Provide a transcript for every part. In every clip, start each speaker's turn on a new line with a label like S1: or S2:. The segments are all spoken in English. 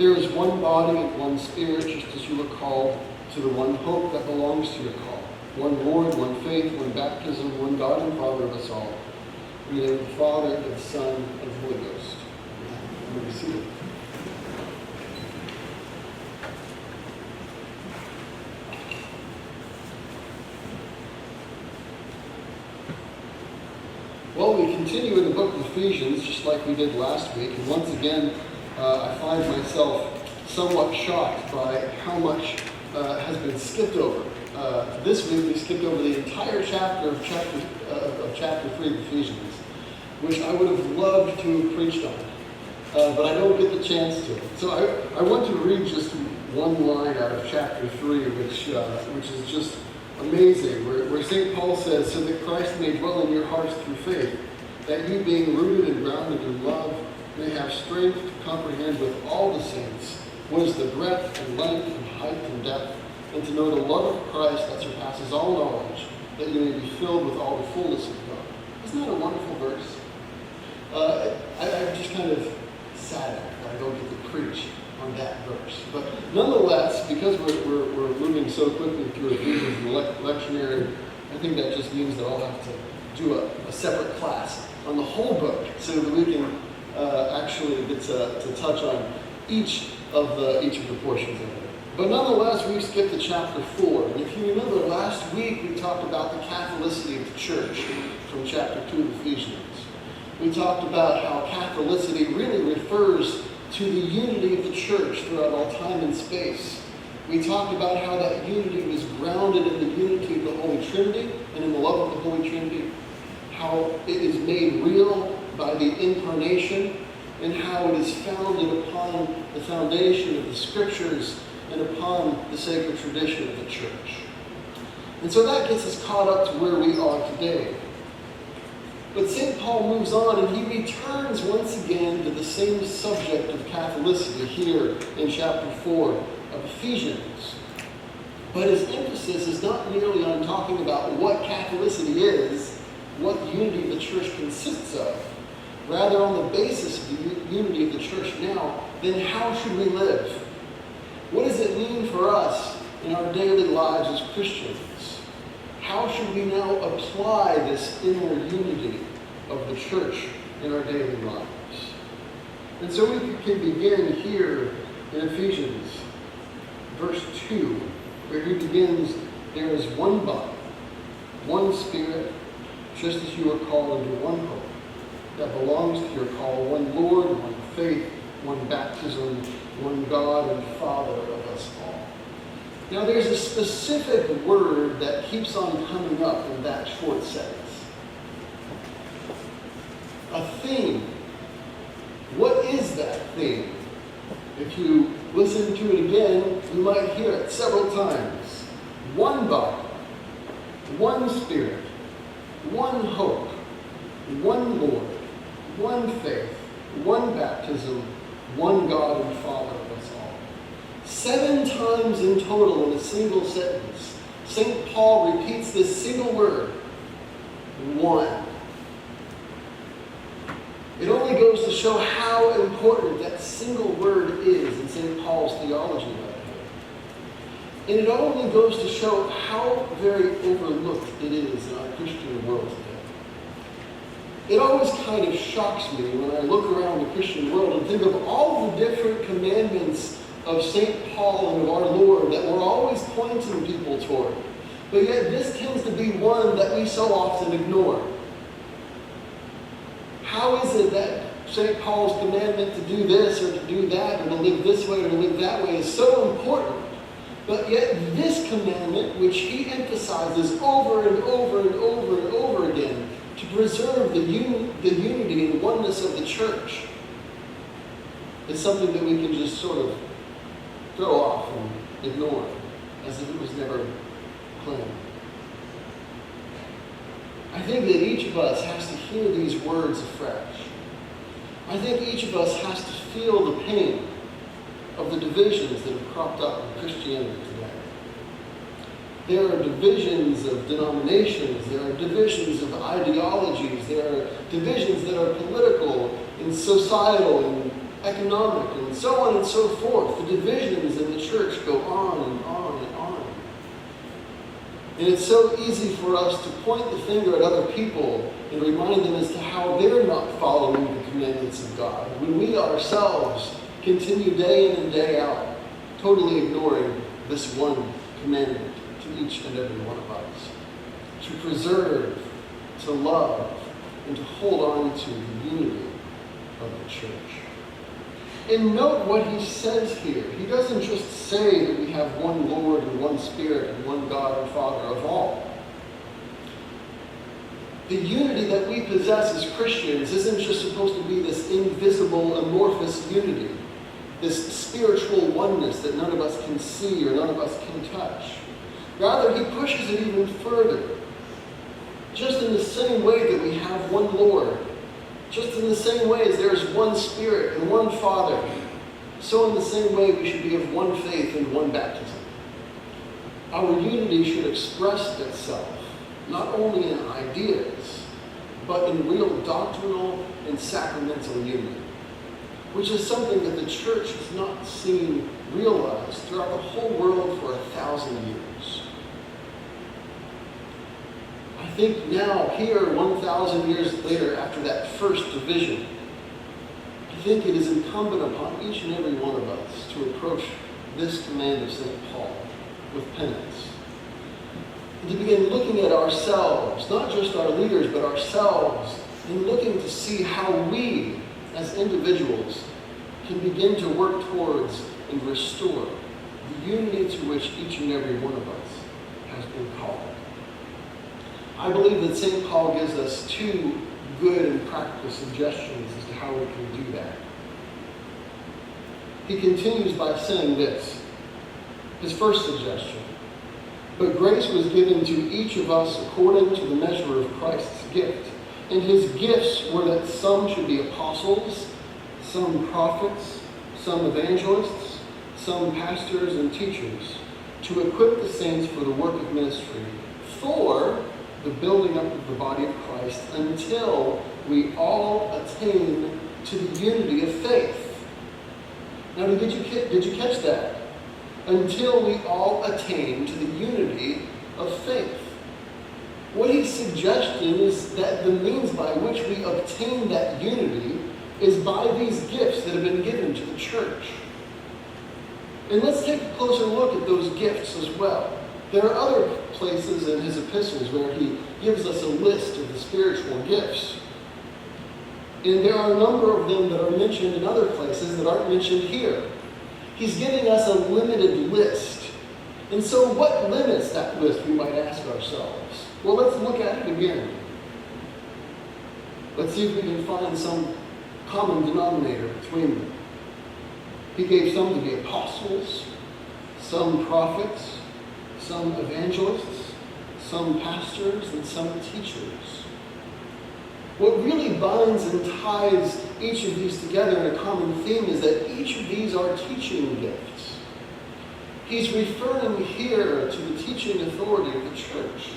S1: There is one body and one Spirit, just as you were called to the one hope that belongs to your call. One Lord, one faith, one baptism, one God and Father of us all. In the name of the Father, and the Son, and the Holy Ghost. You may be seated. Well, we continue in the book of Ephesians, just like we did last week. And once again, I find myself somewhat shocked by how much has been skipped over. This week, we skipped over the entire chapter of chapter 3 of Ephesians, which I would have loved to have preached on, but I don't get the chance to. So I want to read just one line out of chapter 3, which is just amazing, where St. Paul says, "So that Christ may dwell in your hearts through faith, that you, being rooted and grounded in love, may have strength to comprehend with all the saints what is the breadth and length and height and depth, and to know the love of Christ that surpasses all knowledge, that you may be filled with all the fullness of God." Isn't that a wonderful verse? I'm just kind of saddened that I don't get to preach on that verse. But nonetheless, because we're moving so quickly through Ephesians and lectionary, I think that just means that I'll have to do a separate class on the whole book so that we can actually get to touch on each of the portions of it. But nonetheless, we've skipped to chapter 4. And if you remember, last week we talked about the Catholicity of the church from chapter 2 of Ephesians. We talked about how Catholicity really refers to the unity of the church throughout all time and space. We talked about how that unity was grounded in the unity of the Holy Trinity and in the love of the Holy Trinity, how it is made real by the incarnation, and how it is founded upon the foundation of the Scriptures and upon the sacred tradition of the church. And so that gets us caught up to where we are today. But St. Paul moves on and he returns once again to the same subject of Catholicity here in chapter 4 of Ephesians. But his emphasis is not merely on talking about what Catholicity is, what the unity of the church consists of. Rather, on the basis of the unity of the church now, then how should we live? What does it mean for us in our daily lives as Christians? How should we now apply this inner unity of the church in our daily lives? And so we can begin here in Ephesians, verse 2, where he begins, "There is one body, one Spirit, just as you are called into one hope that belongs to your call, one Lord, one faith, one baptism, one God and Father of us all." Now there's a specific word that keeps on coming up in that short sentence. A theme. What is that theme? If you listen to it again, you might hear it several times. One body, one Spirit, one hope, one Lord, one faith, one baptism, one God and Father of us all. 7 times in total in a single sentence, St. Paul repeats this single word, one. It only goes to show how important that single word is in St. Paul's theology right here. And it only goes to show how very overlooked it is in our Christian world today. It always kind of shocks me when I look around the Christian world and think of all the different commandments of St. Paul and of our Lord that we're always pointing people toward. But yet this tends to be one that we so often ignore. How is it that St. Paul's commandment to do this or to do that or to live this way or to live that way is so important, but yet this commandment, which he emphasizes over and over and over and over again to preserve the unity and oneness of the church, is something that we can just sort of throw off and ignore as if it was never planned. I think that each of us has to hear these words afresh. I think each of us has to feel the pain of the divisions that have cropped up in Christianity today. There are divisions of denominations, there are divisions of ideologies, there are divisions that are political and societal and economic, and so on and so forth. The divisions in the church go on and on and on. And it's so easy for us to point the finger at other people and remind them as to how they're not following the commandments of God, when we ourselves continue day in and day out, totally ignoring this one commandment to each and every one of us. To preserve, to love, and to hold on to the unity of the church. And note what he says here. He doesn't just say that we have one Lord and one Spirit and one God and Father of all. The unity that we possess as Christians isn't just supposed to be this invisible, amorphous unity, this spiritual oneness that none of us can see or none of us can touch. Rather, he pushes it even further. Just in the same way that we have one Lord, just in the same way as there is one Spirit and one Father, so in the same way we should be of one faith and one baptism. Our unity should express itself not only in ideas, but in real doctrinal and sacramental union, which is something that the church has not seen realized throughout the whole world for 1,000 years. I think now, here, 1,000 years later, after that first division, I think it is incumbent upon each and every one of us to approach this command of St. Paul with penance. And to begin looking at ourselves, not just our leaders, but ourselves, and looking to see how we, as individuals, can begin to work towards and restore the unity to which each and every one of us has been called. I believe that St. Paul gives us two good and practical suggestions as to how we can do that. He continues by saying this, his first suggestion: "But grace was given to each of us according to the measure of Christ's gift. And his gifts were that some should be apostles, some prophets, some evangelists, some pastors and teachers, to equip the saints for the work of ministry, for the building up of the body of Christ, until we all attain to the unity of faith." Now, did you catch that? Until we all attain to the unity of faith. What he's suggesting is that the means by which we obtain that unity is by these gifts that have been given to the church. And let's take a closer look at those gifts as well. There are other places in his epistles where he gives us a list of the spiritual gifts. And there are a number of them that are mentioned in other places that aren't mentioned here. He's giving us a limited list. And so what limits that list, we might ask ourselves? Well, let's look at it again. Let's see if we can find some common denominator between them. He gave some to be apostles, some prophets, some evangelists, some pastors, and some teachers. What really binds and ties each of these together in a common theme is that each of these are teaching gifts. He's referring here to the teaching authority of the church.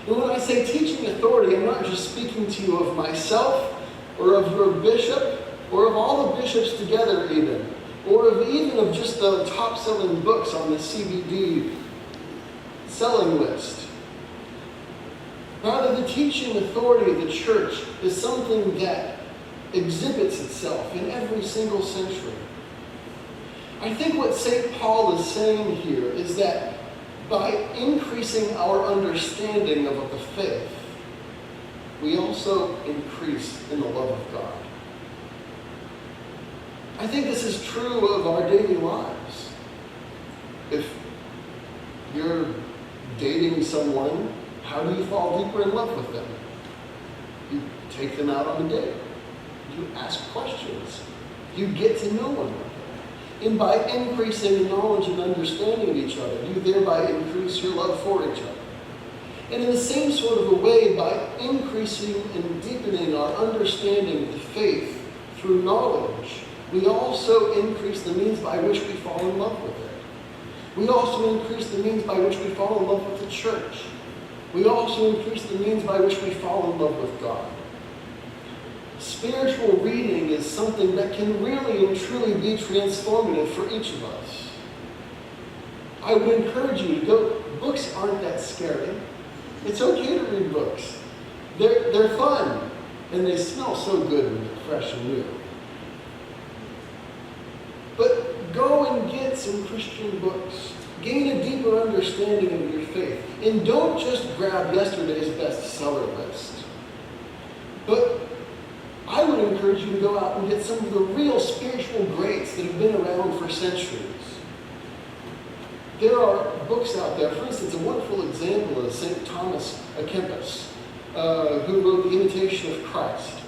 S1: And when I say teaching authority, I'm not just speaking to you of myself, or of your bishop, or of all the bishops together even, or even of just the top-selling books on the CBD selling list. Rather, the teaching authority of the church is something that exhibits itself in every single century. I think what St. Paul is saying here is that by increasing our understanding of the faith, we also increase in the love of God. I think this is true of our daily lives. If you're dating someone, how do you fall deeper in love with them? You take them out on a date. You ask questions. You get to know one another. And by increasing knowledge and understanding of each other, you thereby increase your love for each other. And in the same sort of a way, by increasing and deepening our understanding of the faith through knowledge, we also increase the means by which we fall in love with it. We also increase the means by which we fall in love with the church. We also increase the means by which we fall in love with God. Spiritual reading is something that can really and truly be transformative for each of us. I would encourage you to go. Books aren't that scary. It's okay to read books. They're fun, and they smell so good when they're fresh and new. But go and get some Christian books. Gain a deeper understanding of your faith. And don't just grab yesterday's bestseller list. But I would encourage you to go out and get some of the real spiritual greats that have been around for centuries. There are books out there. For instance, a wonderful example is St. Thomas à Kempis, who wrote The Imitation of Christ.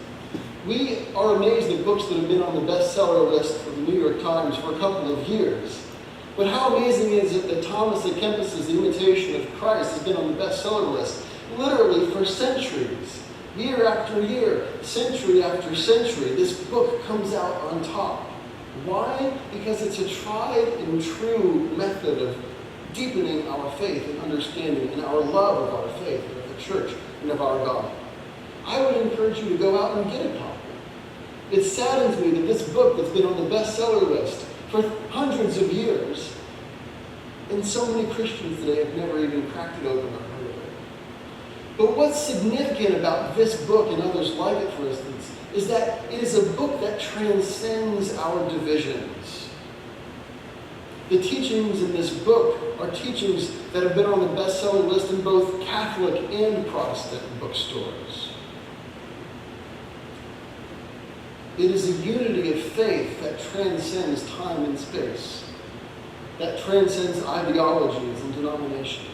S1: We are amazed at books that have been on the bestseller list for the New York Times for a couple of years. But how amazing is it that Thomas à Kempis's The Imitation of Christ has been on the bestseller list literally for centuries. Year after year, century after century, this book comes out on top. Why? Because it's a tried and true method of deepening our faith and understanding and our love of our faith, of the church, and of our God. I would encourage you to go out and get a copy. It saddens me that this book that's been on the bestseller list for hundreds of years, and so many Christians today have never even cracked it open or heard of it. But what's significant about this book and others like it, for instance, is that it is a book that transcends our divisions. The teachings in this book are teachings that have been on the bestseller list in both Catholic and Protestant bookstores. It is a unity of faith that transcends time and space, that transcends ideologies and denominations.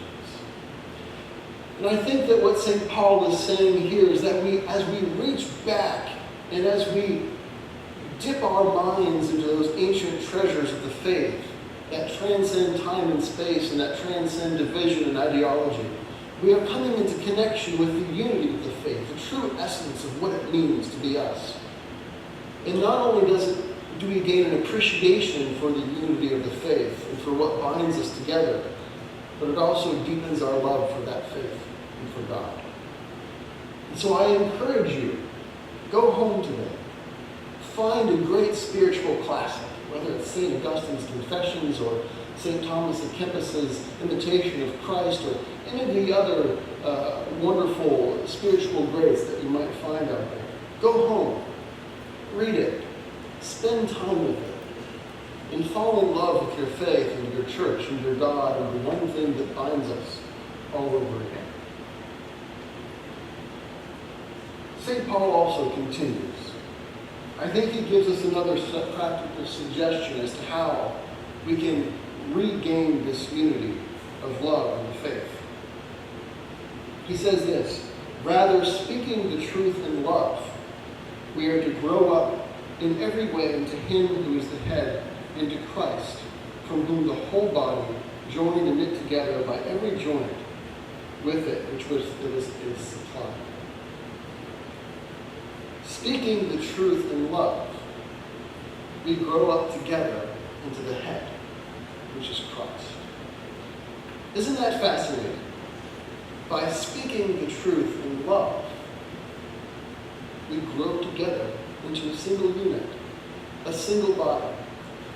S1: And I think that what St. Paul is saying here is that as we reach back and as we dip our minds into those ancient treasures of the faith that transcend time and space and that transcend division and ideology, we are coming into connection with the unity of the faith, the true essence of what it means to be us. And not only do we gain an appreciation for the unity of the faith and for what binds us together, but it also deepens our love for that faith and for God. And so I encourage you, go home today. Find a great spiritual classic, whether it's St. Augustine's Confessions or St. Thomas à Kempis's Imitation of Christ or any of the other wonderful spiritual greats that you might find out there. Go home. Read it. Spend time with it. And fall in love with your faith and your church and your God and the one thing that binds us all over again. St. Paul also continues. I think he gives us another practical suggestion as to how we can regain this unity of love and faith. He says this, rather speaking the truth in love, we are to grow up in every way into him who is the head, into Christ, from whom the whole body, joined and knit together by every joint with it, which is supplied. Speaking the truth in love, we grow up together into the head, which is Christ. Isn't that fascinating? By speaking the truth in love, we grow together into a single unit, a single body.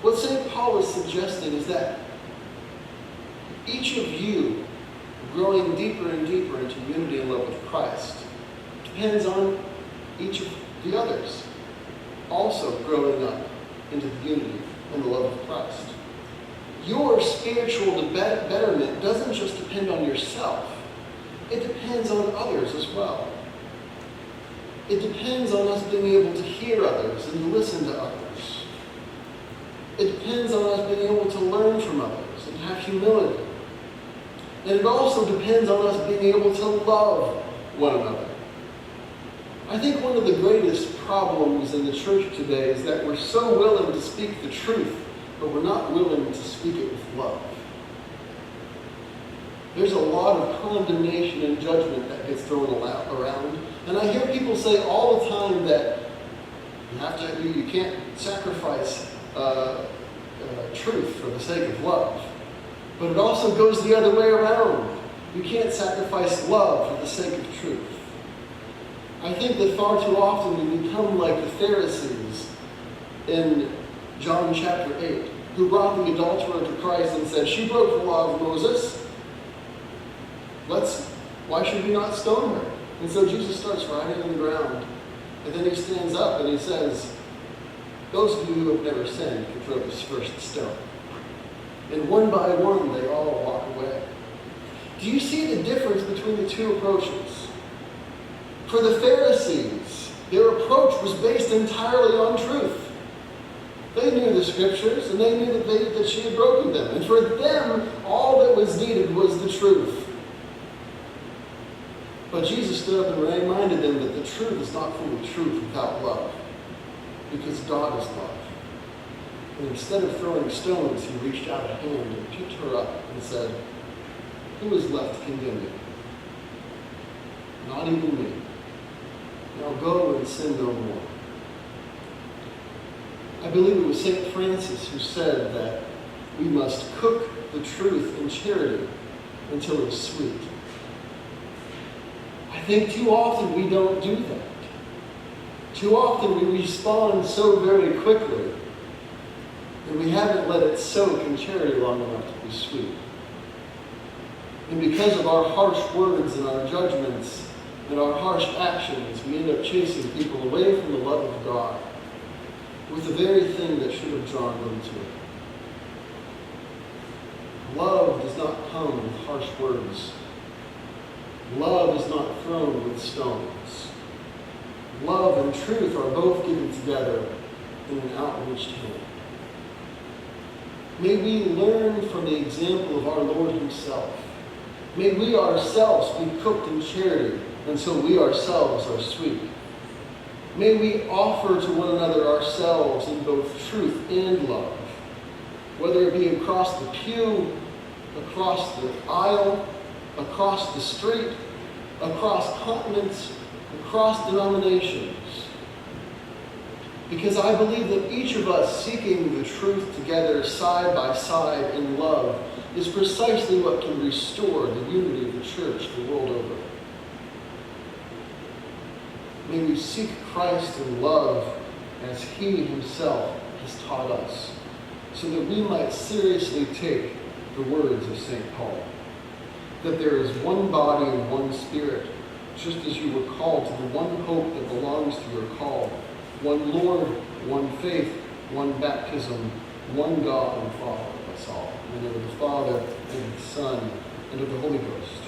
S1: What St. Paul is suggesting is that each of you growing deeper and deeper into unity and love with Christ depends on each of the others also growing up into the unity and the love of Christ. Your spiritual betterment doesn't just depend on yourself. It depends on others as well. It depends on us being able to hear others and to listen to others. It depends on us being able to learn from others and have humility. And it also depends on us being able to love one another. I think one of the greatest problems in the church today is that we're so willing to speak the truth, but we're not willing to speak it with love. There's a lot of condemnation and judgment that gets thrown around. And I hear people say all the time that you can't sacrifice truth for the sake of love. But it also goes the other way around. You can't sacrifice love for the sake of truth. I think that far too often we become like the Pharisees in John chapter 8, who brought the adulterer to Christ and said, she broke the law of Moses. Why should we not stone her? And so Jesus starts writing on the ground. And then he stands up and he says, those of you who have never sinned can throw this first stone. And one by one, they all walk away. Do you see the difference between the two approaches? For the Pharisees, their approach was based entirely on truth. They knew the scriptures, and they knew that she had broken them. And for them, all that was needed was the truth. But Jesus stood up and reminded them that the truth is not fully truth without love, because God is love. And instead of throwing stones, he reached out a hand and picked her up and said, who is left to condemn you? Not even me. Now go and sin no more. I believe it was St. Francis who said that we must cook the truth in charity until it is sweet. I think too often we don't do that. Too often we respond so very quickly, and we haven't let it soak in charity long enough to be sweet. And because of our harsh words and our judgments and our harsh actions, we end up chasing people away from the love of God with the very thing that should have drawn them to it. Love does not come with harsh words. Love is not thrown with stones. Love and truth are both given together in an outreached hand. May we learn from the example of our Lord himself. May we ourselves be cooked in charity until we ourselves are sweet. May we offer to one another ourselves in both truth and love, whether it be across the pew, across the aisle, across the street, across continents, across denominations. Because I believe that each of us seeking the truth together side by side in love is precisely what can restore the unity of the church the world over. May we seek Christ in love as he himself has taught us, so that we might seriously take the words of St. Paul, that there is one body and one spirit, just as you were called to the one hope that belongs to your call, one Lord, one faith, one baptism, one God and Father of us all, in the name of the Father, and of the Son, and of the Holy Ghost.